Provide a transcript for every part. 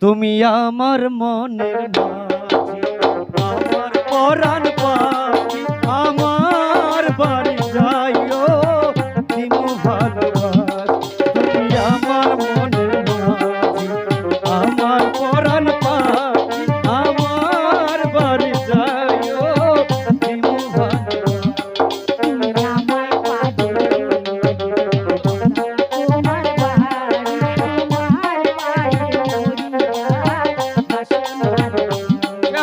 তুমি আমার মনের মাঝি, আমার পরাণ পাখি, আমার বাড়ি যাইও দিমু ভালোবাসি। তুমি আমার মনের মাঝি, আমার পরাণ পাখি, আমার বাড়ি যাইও দিমু ভালোবাসি।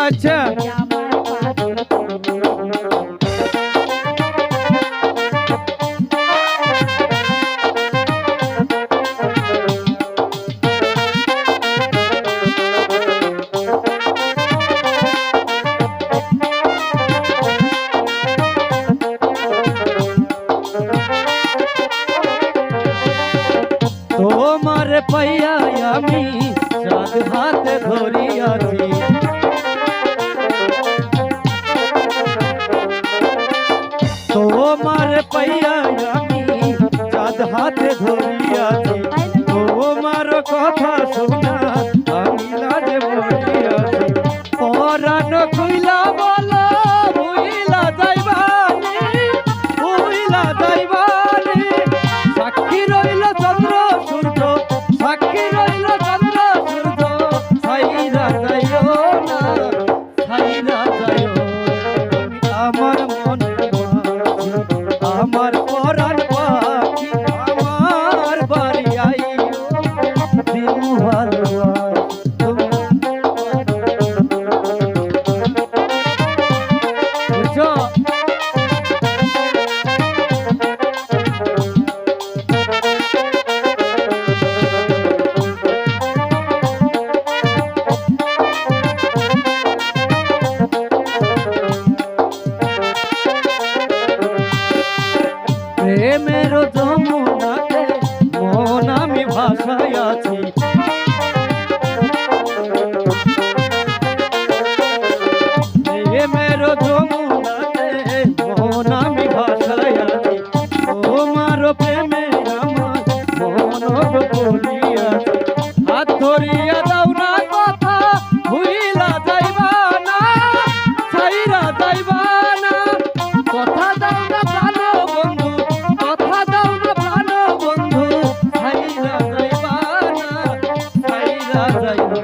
আচ্ছা তোমার পাইয়া আমি চাঁদ হাতে ধরিয়াছি, তোমার পাইয়া আমি চাঁদ হাতে ধরিয়াছি, তোমার কথা শোনা আমি লাজে মরিয়াছি। পরাণ খুইলা বলো ভুইলা যাইবানি, ভুইলা যাইবানি, সাক্ষী রইল চন্দ্র সূর্য, সাক্ষী রইল চন্দ্র সূর্য, ছাইরা যাইও না, ছাইরা যাইও আমার মনের মাঝি, আমার পরাণ পাখি, আমার বাড়ি আইও দিমু ভালোবাসি। বুঝছো? প্রেমের যমুনাতে মন আমি ভাসায় আছি, প্রেমের যমুনাতে মন আমি ভাসায় আছি, তোমার প্রেমে আমার মন বলিয়াছি। হাত ধরিয়া দাও না কথা ভুইলা যাইবা না, ছাইরা যাইবা না, কথা দাও না প্রাণ বন্ধু, কথা দাও না প্রাণ বন্ধু, ছাইরা যাইবা না, ছাইরা যাইবা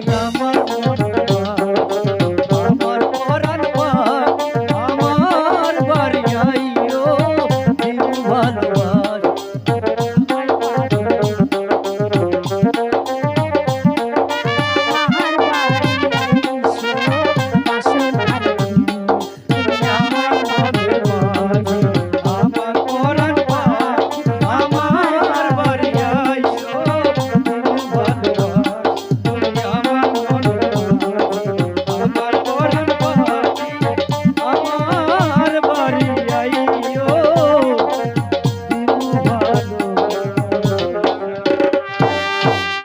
না।